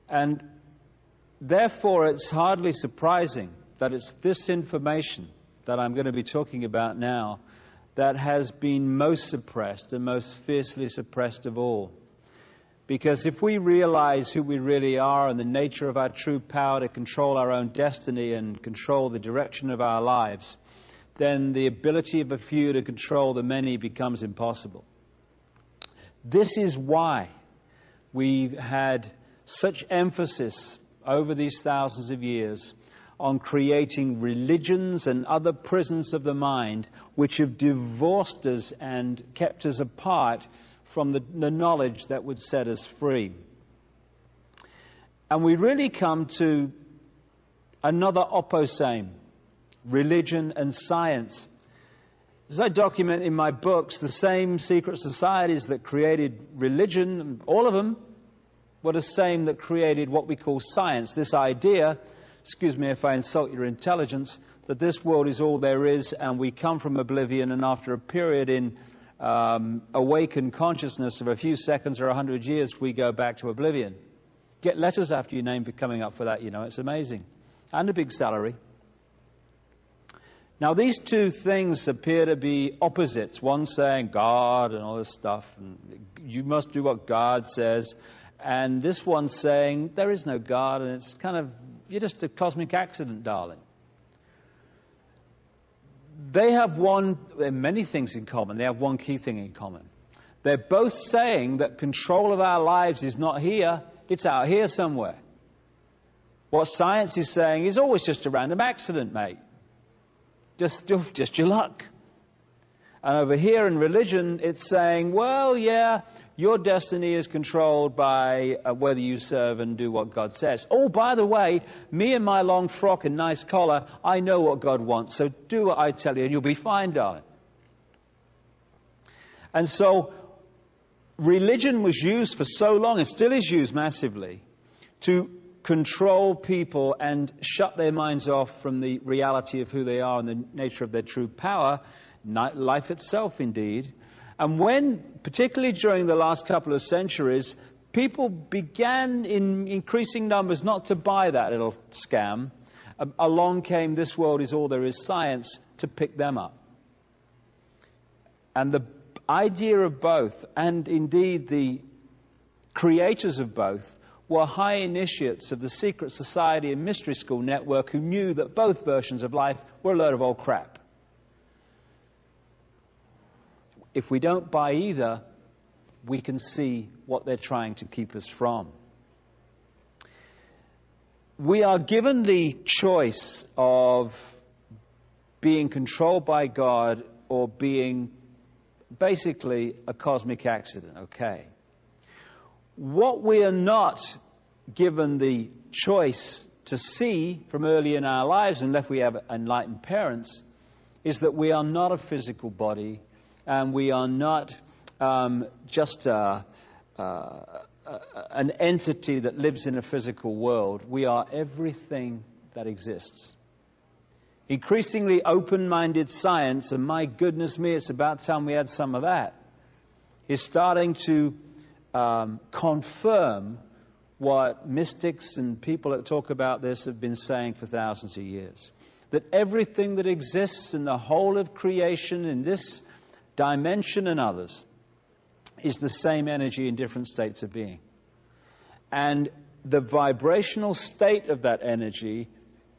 And therefore, it's hardly surprising that it's this information that I'm going to be talking about now that has been most suppressed and most fiercely suppressed of all. Because if we realize who we really are and the nature of our true power to control our own destiny and control the direction of our lives, then the ability of a few to control the many becomes impossible. This is why we've had such emphasis over these thousands of years on creating religions and other prisons of the mind which have divorced us and kept us apart from the knowledge that would set us free. And we really come to another opposame, religion and science. As I document in my books, the same secret societies that created religion, all of them, were the same that created what we call science, this idea, excuse me if I insult your intelligence, that this world is all there is and we come from oblivion, and after a period in awakened consciousness of a few seconds or 100 years, we go back to oblivion. Get letters after your name for coming up for that, you know, it's amazing. And a big salary. Now, these two things appear to be opposites. One saying God and all this stuff, and you must do what God says. And this one saying there is no God, and it's kind of, you're just a cosmic accident, darling. They have many things in common. They have one key thing in common. They're both saying that control of our lives is not here, it's out here somewhere. What science is saying is always just a random accident, mate. Just your luck. And over here in religion, it's saying, well, yeah, your destiny is controlled by whether you serve and do what God says. Oh, by the way, me and my long frock and nice collar, I know what God wants, so do what I tell you and you'll be fine, darling. And so religion was used for so long, and still is used massively, to control people and shut their minds off from the reality of who they are and the nature of their true power, life itself indeed. And when, particularly during the last couple of centuries, people began in increasing numbers not to buy that little scam, along came this world is all there is science to pick them up. And the idea of both, and indeed the creators of both, were high initiates of the secret society and mystery school network who knew that both versions of life were a load of old crap. If we don't buy either, we can see what they're trying to keep us from. We are given the choice of being controlled by God or being basically a cosmic accident, okay? What we are not given the choice to see from early in our lives, unless we have enlightened parents, is that we are not a physical body, and we are not just an entity that lives in a physical world. We are everything that exists. Increasingly open-minded science, and my goodness me, it's about time we had some of that, is starting to confirm what mystics and people that talk about this have been saying for thousands of years. That everything that exists in the whole of creation, in this dimension and others, is the same energy in different states of being. And the vibrational state of that energy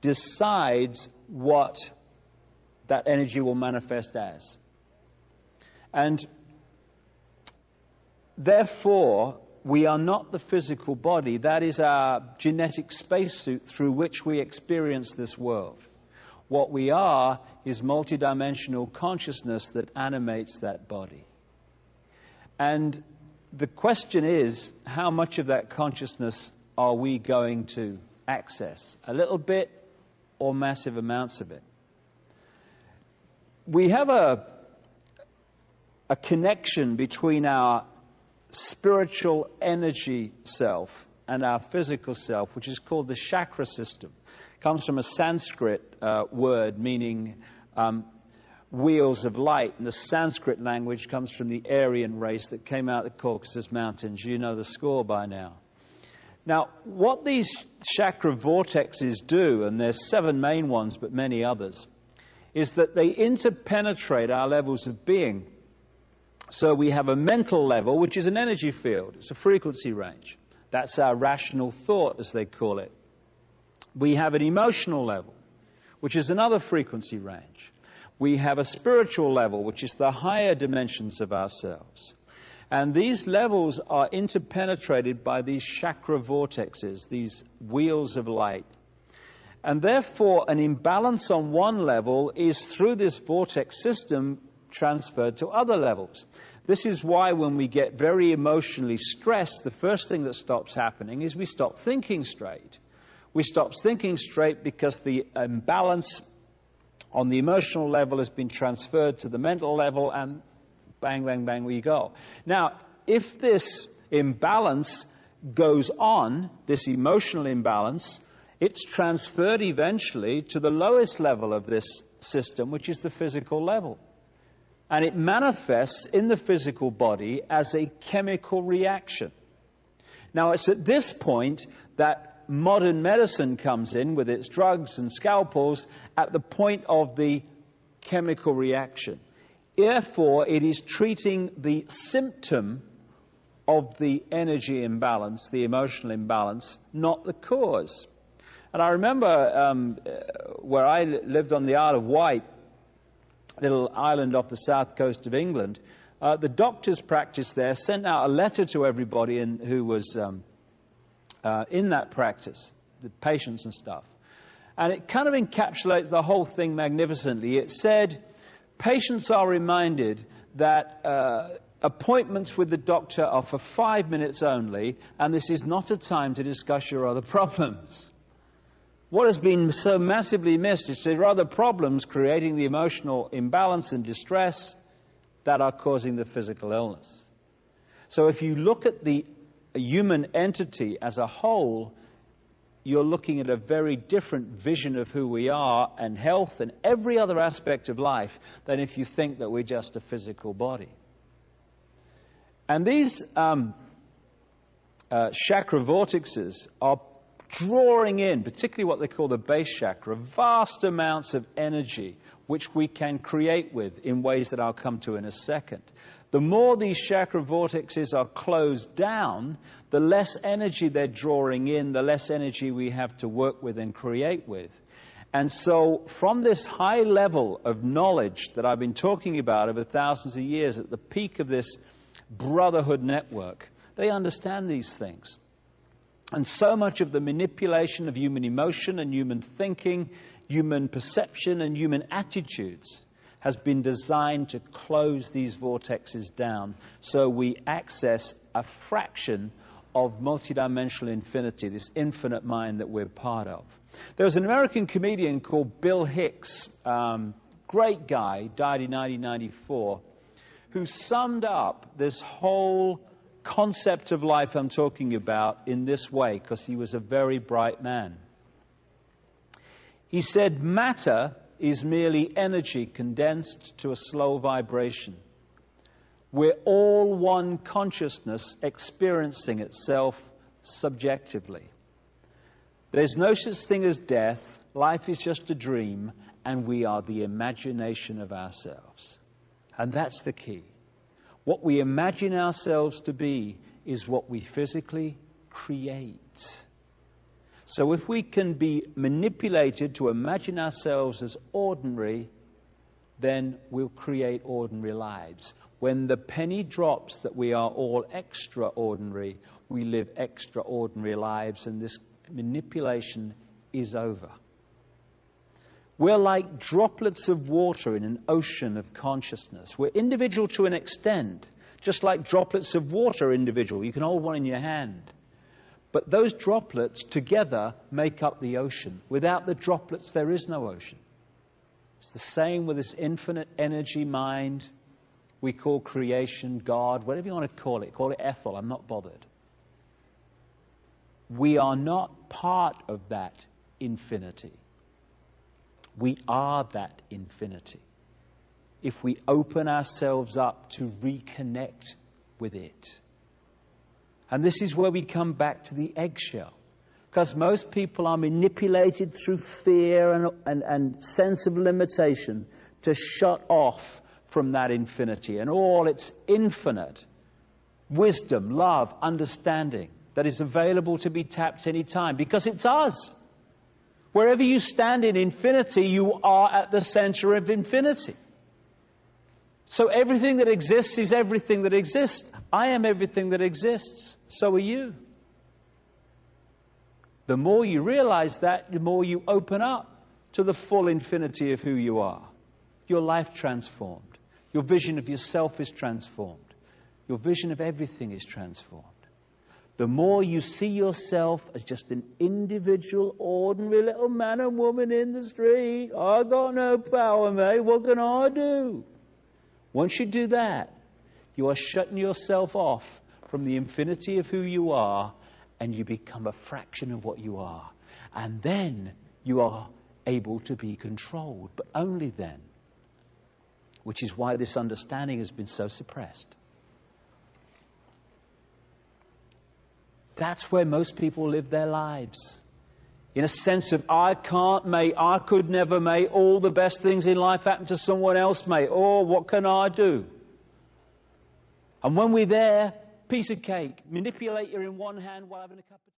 decides what that energy will manifest as. And therefore, we are not the physical body. That is our genetic spacesuit through which we experience this world. What we are is multidimensional consciousness that animates that body. And the question is, how much of that consciousness are we going to access? A little bit or massive amounts of it? We have a connection between our spiritual energy self and our physical self, which is called the chakra system. It comes from a Sanskrit word meaning wheels of light, and the Sanskrit language comes from the Aryan race that came out of the Caucasus Mountains. You know the score by now. Now, what these chakra vortexes do, and there's 7 main ones, but many others, is that they interpenetrate our levels of being. So we have a mental level, which is an energy field. It's a frequency range. That's our rational thought, as they call it. We have an emotional level, which is another frequency range. We have a spiritual level, which is the higher dimensions of ourselves. And these levels are interpenetrated by these chakra vortexes, these wheels of light. And therefore, an imbalance on one level is, through this vortex system, transferred to other levels. This is why when we get very emotionally stressed, the first thing that stops happening is we stop thinking straight. We stop thinking straight because the imbalance on the emotional level has been transferred to the mental level, and bang, bang, bang, we go. Now, if this imbalance goes on, this emotional imbalance, it's transferred eventually to the lowest level of this system, which is the physical level. And it manifests in the physical body as a chemical reaction. Now, it's at this point that modern medicine comes in with its drugs and scalpels at the point of the chemical reaction. Therefore, it is treating the symptom of the energy imbalance, the emotional imbalance, not the cause. And I remember where I lived on the Isle of Wight, little island off the south coast of England, the doctor's practice there sent out a letter to everybody who was in that practice, the patients and stuff. And it kind of encapsulates the whole thing magnificently. It said, patients are reminded that appointments with the doctor are for 5 minutes only, and this is not a time to discuss your other problems. What has been so massively missed is there are other problems creating the emotional imbalance and distress that are causing the physical illness. So if you look at the human entity as a whole, you're looking at a very different vision of who we are and health and every other aspect of life than if you think that we're just a physical body. And these chakra vortexes are drawing in, particularly what they call the base chakra, vast amounts of energy which we can create with in ways that I'll come to in a second. The more these chakra vortexes are closed down, the less energy they're drawing in, the less energy we have to work with and create with. And so from this high level of knowledge that I've been talking about over thousands of years, at the peak of this brotherhood network, they understand these things. And so much of the manipulation of human emotion and human thinking, human perception and human attitudes has been designed to close these vortexes down so we access a fraction of multidimensional infinity, this infinite mind that we're part of. There was an American comedian called Bill Hicks, great guy, died in 1994, who summed up this whole concept of life I'm talking about in this way, because he was a very bright man. He said, matter is merely energy condensed to a slow vibration. We're all one consciousness experiencing itself subjectively. There's no such thing as death. Life is just a dream, and we are the imagination of ourselves. And that's the key. What we imagine ourselves to be is what we physically create. So if we can be manipulated to imagine ourselves as ordinary, then we'll create ordinary lives. When the penny drops that we are all extraordinary, we live extraordinary lives, and this manipulation is over. We're like droplets of water in an ocean of consciousness. We're individual to an extent, just like droplets of water are individual. You can hold one in your hand. But those droplets together make up the ocean. Without the droplets, there is no ocean. It's the same with this infinite energy mind we call creation, God, whatever you want to call it Ethel, I'm not bothered. We are not part of that infinity. We are that infinity. If we open ourselves up to reconnect with it. And this is where we come back to the eggshell. Because most people are manipulated through fear and sense of limitation to shut off from that infinity and all its infinite wisdom, love, understanding that is available to be tapped any time. Because it's us. Wherever you stand in infinity, you are at the center of infinity. So everything that exists is everything that exists. I am everything that exists. So are you. The more you realize that, the more you open up to the full infinity of who you are. Your life transformed. Your vision of yourself is transformed. Your vision of everything is transformed. The more you see yourself as just an individual, ordinary little man and woman in the street. I got no power, mate. What can I do? Once you do that, you are shutting yourself off from the infinity of who you are, and you become a fraction of what you are. And then you are able to be controlled, but only then. Which is why this understanding has been so suppressed. That's where most people live their lives. In a sense of, I can't, mate, I could never, mate, all the best things in life happen to someone else, mate. Oh, what can I do? And when we're there, piece of cake, manipulator in one hand while having a cup of